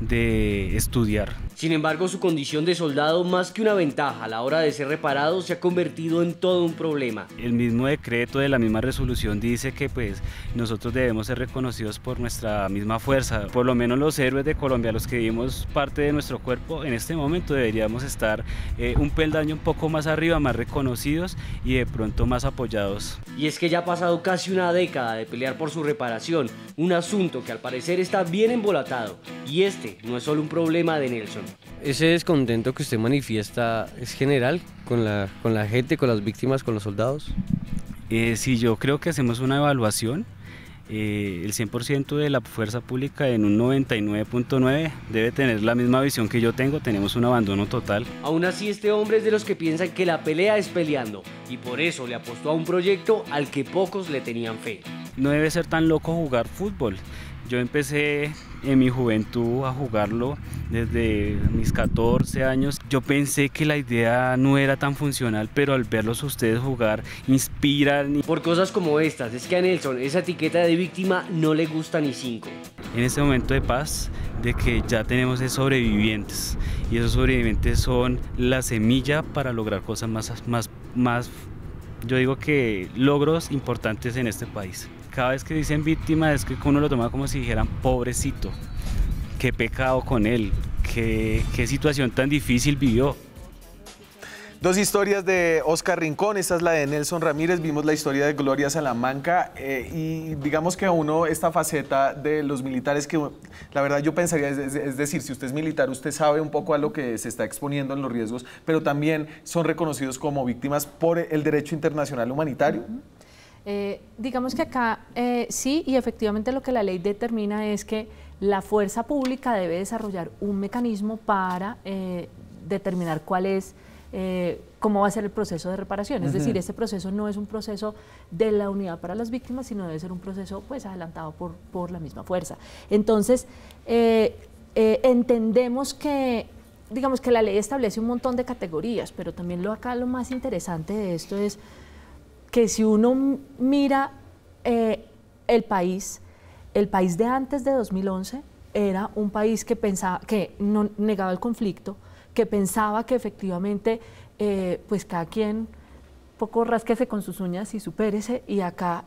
de estudiar. Sin embargo, su condición de soldado, más que una ventaja a la hora de ser reparado, se ha convertido en todo un problema. El mismo decreto de la misma resolución dice que pues nosotros debemos ser reconocidos por nuestra misma fuerza. Por lo menos los héroes de Colombia, los que dimos parte de nuestro cuerpo, en este momento deberíamos estar un peldaño un poco más arriba, más reconocidos y de pronto más apoyados. Y es que ya ha pasado casi una década de pelear por su reparación, un asunto que al parecer está bien embolatado. Y este no es solo un problema de Nelson. Ese descontento que usted manifiesta es general con la gente, con las víctimas, con los soldados. Sí, yo creo que hacemos una evaluación. El 100% de la fuerza pública, en un 99.9, debe tener la misma visión que yo tengo. Tenemos un abandono total. Aún así, este hombre es de los que piensan que la pelea es peleando, y por eso le apostó a un proyecto al que pocos le tenían fe. No debe ser tan loco jugar fútbol. Yo empecé en mi juventud a jugarlo desde mis 14 años. Yo pensé que la idea no era tan funcional, pero al verlos a ustedes jugar, inspiran. Por cosas como estas, es que a Nelson esa etiqueta de víctima no le gusta ni 5. En este momento de paz, de que ya tenemos sobrevivientes, y esos sobrevivientes son la semilla para lograr cosas más, yo digo que logros importantes en este país. Cada vez que dicen víctima es que uno lo toma como si dijeran pobrecito, qué pecado con él, qué situación tan difícil vivió. Dos historias de Oscar Rincón, esta es la de Nelson Ramírez. Vimos la historia de Gloria Salamanca, y digamos que a uno esta faceta de los militares, que la verdad yo pensaría, es decir, si usted es militar, usted sabe un poco a lo que se está exponiendo en los riesgos, pero también son reconocidos como víctimas por el derecho internacional humanitario. Digamos que acá sí, y efectivamente lo que la ley determina es que la fuerza pública debe desarrollar un mecanismo para determinar cuál es, cómo va a ser el proceso de reparación. Es decir, este proceso no es un proceso de la unidad para las víctimas, sino debe ser un proceso pues adelantado por la misma fuerza. Entonces, entendemos que digamos que la ley establece un montón de categorías, pero también acá lo más interesante de esto es que si uno mira el país de antes de 2011 era un país que pensaba, que no negaba el conflicto, que pensaba que efectivamente pues cada quien poco rásquese con sus uñas y supérese, y acá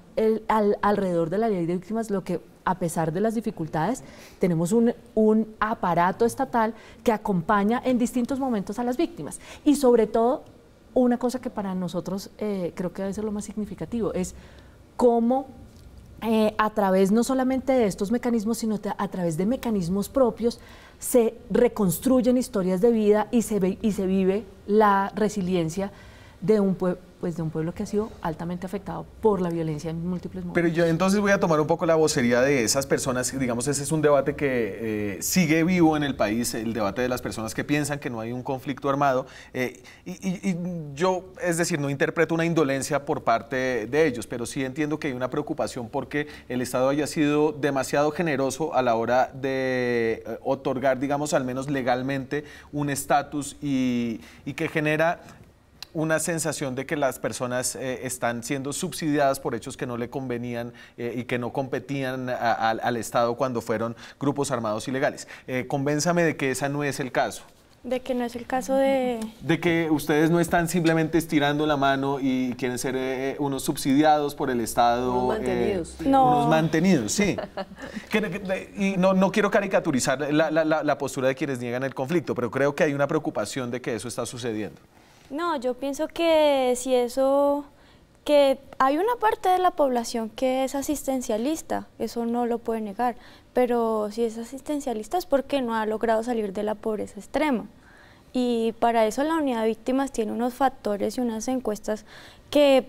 alrededor de la ley de víctimas, lo que a pesar de las dificultades, tenemos un aparato estatal que acompaña en distintos momentos a las víctimas. Y sobre todo, una cosa que para nosotros creo que debe ser lo más significativo, es cómo a través no solamente de estos mecanismos, sino a través de mecanismos propios, se reconstruyen historias de vida y se vive la resiliencia de un pueblo que ha sido altamente afectado por la violencia en múltiples momentos. Pero yo entonces voy a tomar un poco la vocería de esas personas, digamos, ese es un debate que sigue vivo en el país, el debate de las personas que piensan que no hay un conflicto armado, y yo, es decir, no interpreto una indolencia por parte de ellos, pero sí entiendo que hay una preocupación porque el Estado haya sido demasiado generoso a la hora de otorgar, digamos, al menos legalmente, un estatus y que genera una sensación de que las personas están siendo subsidiadas por hechos que no le convenían y que no competían al Estado cuando fueron grupos armados ilegales. Convénzame de que ese no es el caso. De que no es el caso de... De que ustedes no están simplemente estirando la mano y quieren ser unos subsidiados por el Estado. Unos mantenidos. No. Unos mantenidos, sí. Y no quiero caricaturizar la postura de quienes niegan el conflicto, pero creo que hay una preocupación de que eso está sucediendo. No, yo pienso que si eso, que hay una parte de la población que es asistencialista, eso no lo puede negar, pero si es asistencialista es porque no ha logrado salir de la pobreza extrema. Y para eso la unidad de víctimas tiene unos factores y unas encuestas que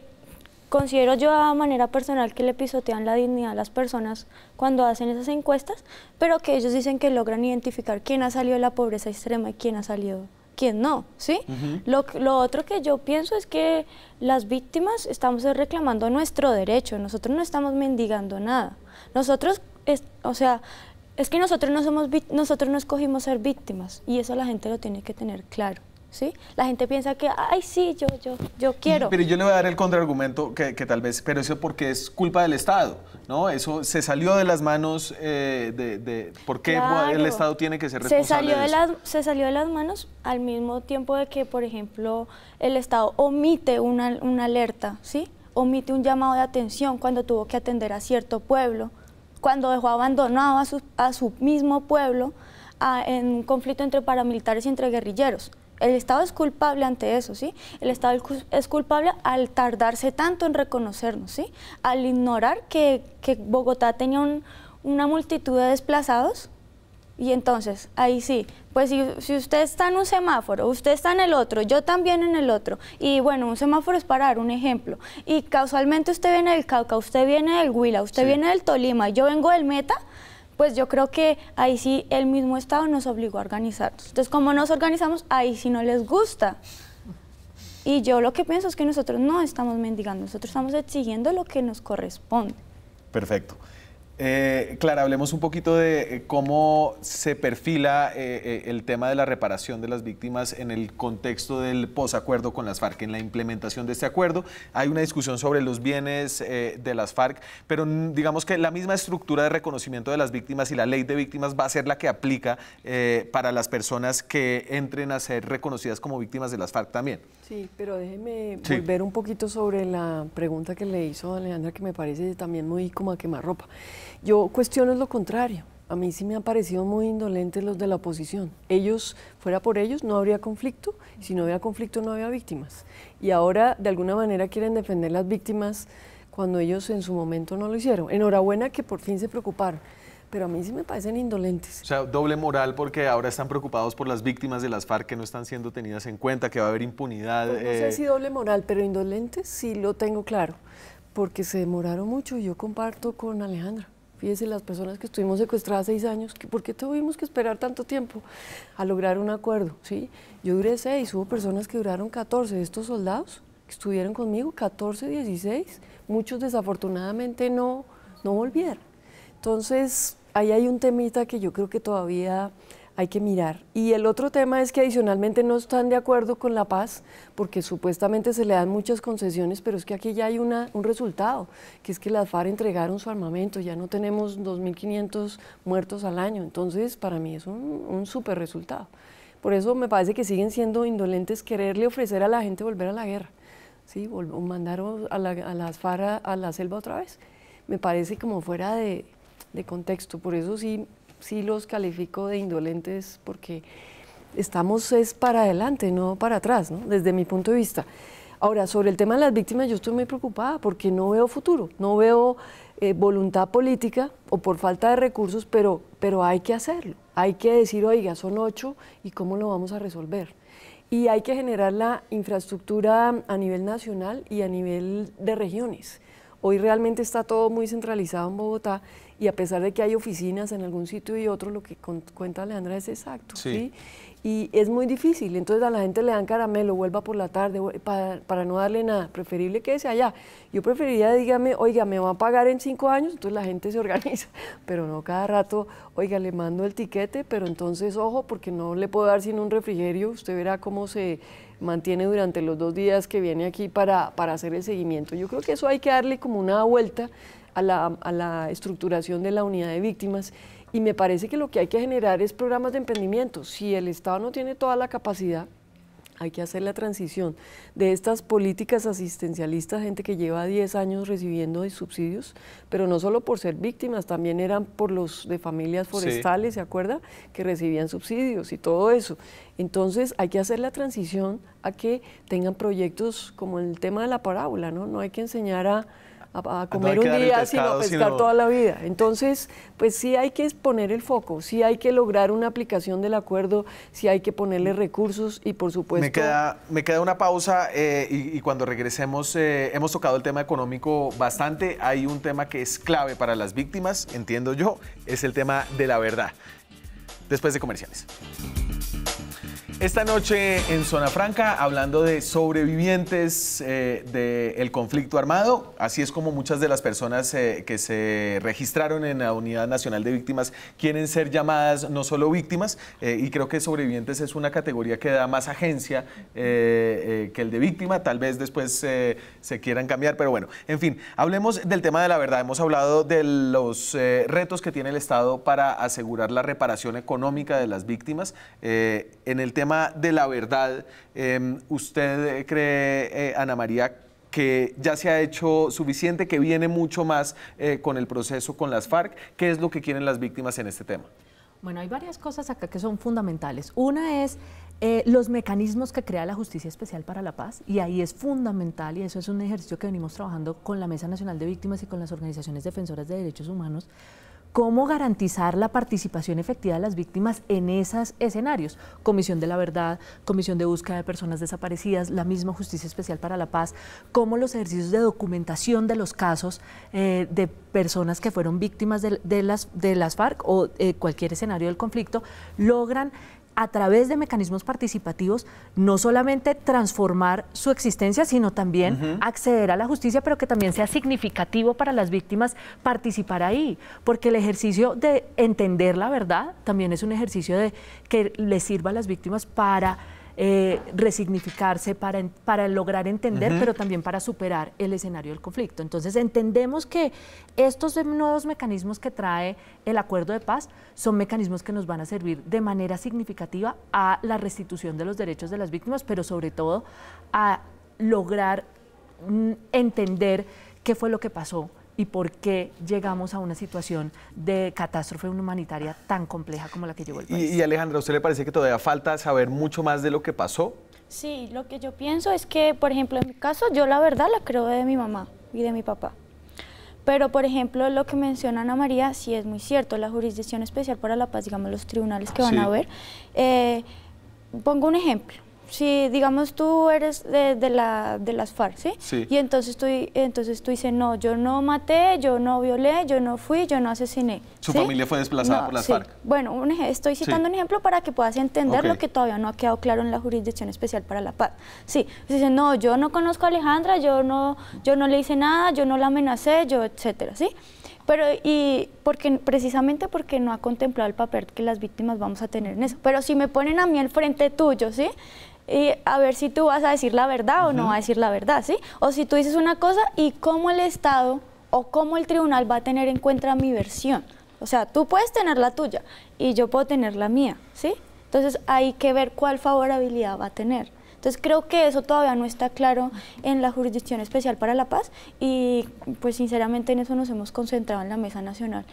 considero yo a manera personal que le pisotean la dignidad a las personas cuando hacen esas encuestas, pero que ellos dicen que logran identificar quién ha salido de la pobreza extrema y quién ha salido, quién no, ¿sí? Lo otro que yo pienso es que las víctimas estamos reclamando nuestro derecho, nosotros no estamos mendigando nada. Nosotros, o sea, es que nosotros no escogimos ser víctimas y eso la gente lo tiene que tener claro. ¿Sí? La gente piensa que, ay, sí, yo quiero. Pero yo le voy a dar el contraargumento que tal vez, pero eso porque es culpa del Estado, ¿no? Eso se salió de las manos ¿por qué Claro. el Estado tiene que ser responsable de eso? Se salió de las manos al mismo tiempo de que, por ejemplo, el Estado omite una alerta, ¿sí? Omite un llamado de atención cuando tuvo que atender a cierto pueblo, cuando dejó abandonado a su mismo pueblo en un conflicto entre paramilitares y entre guerrilleros. El Estado es culpable ante eso, ¿sí? El Estado es culpable al tardarse tanto en reconocernos, ¿sí? Al ignorar que Bogotá tenía una multitud de desplazados y entonces, ahí sí, pues si usted está en un semáforo, usted está en el otro, yo también en el otro, y bueno, un semáforo es para dar un ejemplo, y casualmente usted viene del Cauca, usted viene del Huila, usted viene del Tolima, yo vengo del Meta, pues yo creo que ahí sí el mismo Estado nos obligó a organizarnos. Entonces, como nos organizamos, ahí sí no les gusta. Y yo lo que pienso es que nosotros no estamos mendigando, nosotros estamos exigiendo lo que nos corresponde. Perfecto. Clara, hablemos un poquito de cómo se perfila el tema de la reparación de las víctimas en el contexto del posacuerdo con las FARC, en la implementación de este acuerdo. Hay una discusión sobre los bienes de las FARC, pero digamos que la misma estructura de reconocimiento de las víctimas y la ley de víctimas va a ser la que aplica para las personas que entren a ser reconocidas como víctimas de las FARC también. Sí, pero déjeme volver un poquito sobre la pregunta que le hizo Alejandra, que me parece también muy como a quemarropa. Yo cuestiono lo contrario. A mí sí me han parecido muy indolentes los de la oposición. Fuera por ellos, no habría conflicto. Si no había conflicto, no había víctimas. Y ahora, de alguna manera, quieren defender las víctimas cuando ellos en su momento no lo hicieron. Enhorabuena que por fin se preocuparon. Pero a mí sí me parecen indolentes. O sea, doble moral porque ahora están preocupados por las víctimas de las FARC que no están siendo tenidas en cuenta, que va a haber impunidad. Pues no sé si doble moral, pero indolentes sí lo tengo claro, porque se demoraron mucho y yo comparto con Alejandra. Fíjese, las personas que estuvimos secuestradas 6 años, ¿por qué tuvimos que esperar tanto tiempo a lograr un acuerdo? ¿Sí? Yo duré 6, hubo personas que duraron 14, de estos soldados que estuvieron conmigo, 14, 16, muchos desafortunadamente no volvieron. Entonces, ahí hay un temita que yo creo que todavía hay que mirar. Y el otro tema es que adicionalmente no están de acuerdo con la paz, porque supuestamente se le dan muchas concesiones, pero es que aquí ya hay un resultado, que es que las FARC entregaron su armamento, ya no tenemos 2.500 muertos al año, entonces para mí es un súper resultado. Por eso me parece que siguen siendo indolentes quererle ofrecer a la gente volver a la guerra, ¿sí? Mandar a las FARC a la selva otra vez. Me parece como fuera de contexto, por eso sí los califico de indolentes, porque estamos es para adelante, no para atrás, ¿no? Desde mi punto de vista. Ahora, sobre el tema de las víctimas, yo estoy muy preocupada porque no veo futuro, no veo voluntad política o por falta de recursos, pero hay que hacerlo, hay que decir, oiga, son 8 y cómo lo vamos a resolver. Y hay que generar la infraestructura a nivel nacional y a nivel de regiones. Hoy realmente está todo muy centralizado en Bogotá y a pesar de que hay oficinas en algún sitio y otro, lo que cuenta Alejandra es exacto, ¿sí? Y es muy difícil, entonces a la gente le dan caramelo, vuelva por la tarde, para no darle nada, preferible quédese allá. Yo preferiría, dígame, oiga, me va a pagar en 5 años, entonces la gente se organiza, pero no cada rato, oiga, le mando el tiquete, pero entonces, ojo, porque no le puedo dar sino un refrigerio, usted verá cómo se mantiene durante los 2 días que viene aquí para hacer el seguimiento. Yo creo que eso hay que darle como una vuelta a la estructuración de la unidad de víctimas y me parece que lo que hay que generar es programas de emprendimiento. Si el Estado no tiene toda la capacidad, hay que hacer la transición de estas políticas asistencialistas, gente que lleva 10 años recibiendo subsidios, pero no solo por ser víctimas, también eran por los de familias forestales, ¿se acuerda? Que recibían subsidios y todo eso. Entonces hay que hacer la transición a que tengan proyectos como el tema de la parábola, ¿no? No hay que enseñar a comer un día, sino pescar toda la vida. Entonces, pues sí hay que poner el foco, sí hay que lograr una aplicación del acuerdo, sí hay que ponerle recursos y por supuesto... Me queda una pausa y cuando regresemos hemos tocado el tema económico bastante. Hay un tema que es clave para las víctimas, entiendo yo, es el tema de la verdad. Después de comerciales. Esta noche en Zona Franca, hablando de sobrevivientes del conflicto armado, así es como muchas de las personas que se registraron en la Unidad Nacional de Víctimas quieren ser llamadas no solo víctimas, y creo que sobrevivientes es una categoría que da más agencia que el de víctima, tal vez después se quieran cambiar, pero bueno, en fin, hablemos del tema de la verdad. Hemos hablado de los retos que tiene el Estado para asegurar la reparación económica de las víctimas. En el tema de la verdad, ¿usted cree, Ana María, que ya se ha hecho suficiente, que viene mucho más con el proceso con las FARC? ¿Qué es lo que quieren las víctimas en este tema? Bueno, hay varias cosas acá que son fundamentales. Una es los mecanismos que crea la Justicia Especial para la Paz, y ahí es fundamental, y eso es un ejercicio que venimos trabajando con la Mesa Nacional de Víctimas y con las organizaciones defensoras de derechos humanos, cómo garantizar la participación efectiva de las víctimas en esos escenarios. Comisión de la Verdad, Comisión de Búsqueda de Personas Desaparecidas, la misma Justicia Especial para la Paz, cómo los ejercicios de documentación de los casos de personas que fueron víctimas de las FARC o cualquier escenario del conflicto logran, a través de mecanismos participativos, no solamente transformar su existencia, sino también acceder a la justicia, pero que también sea significativo para las víctimas participar ahí, porque el ejercicio de entender la verdad también es un ejercicio que les sirva a las víctimas para resignificarse, para lograr entender, pero también para superar el escenario del conflicto. Entonces entendemos que estos nuevos mecanismos que trae el acuerdo de paz son mecanismos que nos van a servir de manera significativa a la restitución de los derechos de las víctimas, pero sobre todo a lograr entender qué fue lo que pasó y por qué llegamos a una situación de catástrofe humanitaria tan compleja como la que llevó el país. Y Alejandra, ¿a usted le parece que todavía falta saber mucho más de lo que pasó? Sí, lo que yo pienso es que, por ejemplo, en mi caso, yo la verdad la creo de mi mamá y de mi papá. Pero, por ejemplo, lo que menciona Ana María, sí es muy cierto, la Jurisdicción Especial para la Paz, digamos, los tribunales que van a ver. Pongo un ejemplo. Si, digamos, tú eres de las FARC, ¿sí? Sí. Y entonces tú dices, no, yo no maté, yo no violé, yo no fui, yo no asesiné. ¿Su familia fue desplazada por las FARC? Bueno, estoy citando un ejemplo para que puedas entender lo que todavía no ha quedado claro en la Jurisdicción Especial para la Paz. Sí, dicen, no, yo no conozco a Alejandra, yo no le hice nada, yo no la amenacé, yo, etcétera, ¿sí? pero precisamente porque no ha contemplado el papel que las víctimas vamos a tener en eso. Pero si me ponen a mí al frente tuyo, ¿sí? Y a ver si tú vas a decir la verdad o no vas a decir la verdad, ¿sí? O si tú dices una cosa y cómo el Estado o cómo el tribunal va a tener en cuenta mi versión. O sea, tú puedes tener la tuya y yo puedo tener la mía, ¿sí? Entonces hay que ver cuál favorabilidad va a tener. Entonces creo que eso todavía no está claro en la Jurisdicción Especial para la Paz y pues sinceramente en eso nos hemos concentrado en la Mesa Nacional,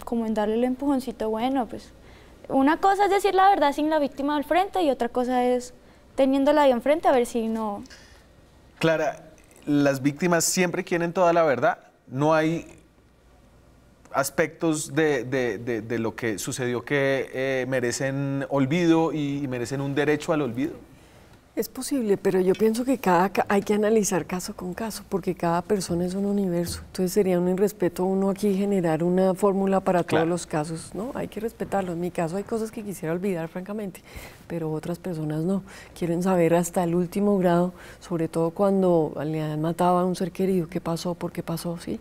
como en darle el empujoncito, bueno, pues una cosa es decir la verdad sin la víctima al frente y otra cosa es teniéndola ahí enfrente a ver si no... Clara, las víctimas siempre quieren toda la verdad, no hay aspectos de lo que sucedió que merecen olvido y merecen un derecho al olvido. Es posible, pero yo pienso que hay que analizar caso con caso, porque cada persona es un universo. Entonces sería un irrespeto uno aquí generar una fórmula para todos los casos, ¿no? Hay que respetarlo. En mi caso hay cosas que quisiera olvidar, francamente, pero otras personas no. Quieren saber hasta el último grado, sobre todo cuando le han matado a un ser querido, qué pasó, por qué pasó, ¿sí?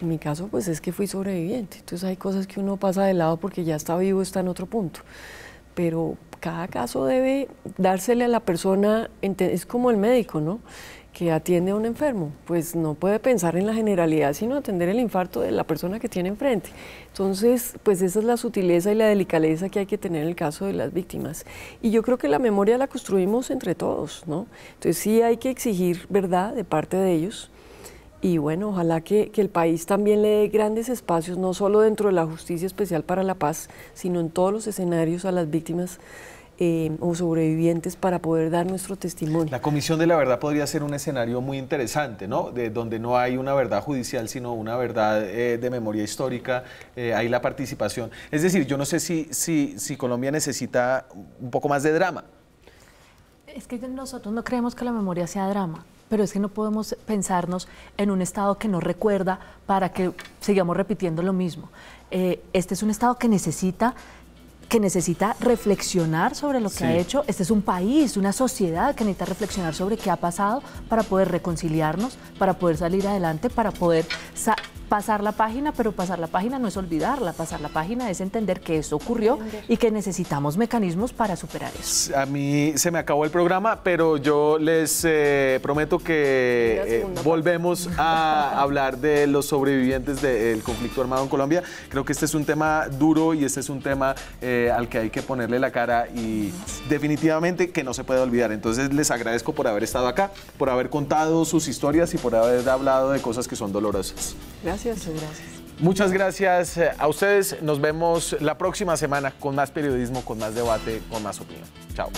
En mi caso, pues es que fui sobreviviente. Entonces hay cosas que uno pasa de lado porque ya está vivo, está en otro punto. Pero cada caso debe dársele a la persona, es como el médico, ¿no? Que atiende a un enfermo, pues no puede pensar en la generalidad, sino atender el infarto de la persona que tiene enfrente. Entonces, pues esa es la sutileza y la delicadeza que hay que tener en el caso de las víctimas. Y yo creo que la memoria la construimos entre todos, ¿no? Entonces sí hay que exigir verdad de parte de ellos. Y bueno, ojalá que el país también le dé grandes espacios, no solo dentro de la Justicia Especial para la Paz, sino en todos los escenarios a las víctimas o sobrevivientes para poder dar nuestro testimonio. La Comisión de la Verdad podría ser un escenario muy interesante, ¿no? Donde no hay una verdad judicial, sino una verdad de memoria histórica, hay la participación. Es decir, yo no sé si Colombia necesita un poco más de drama. Es que nosotros no creemos que la memoria sea drama, pero es que no podemos pensarnos en un Estado que no recuerda para que sigamos repitiendo lo mismo. Este es un Estado que necesita reflexionar sobre lo que ha hecho. Este es un país, una sociedad que necesita reflexionar sobre qué ha pasado para poder reconciliarnos, para poder salir adelante, para poder pasar la página, pero pasar la página no es olvidarla, pasar la página es entender que eso ocurrió y que necesitamos mecanismos para superar eso. A mí se me acabó el programa, pero yo les prometo que volvemos a hablar de los sobrevivientes del conflicto armado en Colombia. Creo que este es un tema duro y este es un tema al que hay que ponerle la cara y definitivamente que no se puede olvidar. Entonces les agradezco por haber estado acá, por haber contado sus historias y por haber hablado de cosas que son dolorosas. Gracias. Muchas gracias a ustedes. Nos vemos la próxima semana con más periodismo, con más debate, con más opinión. Chao.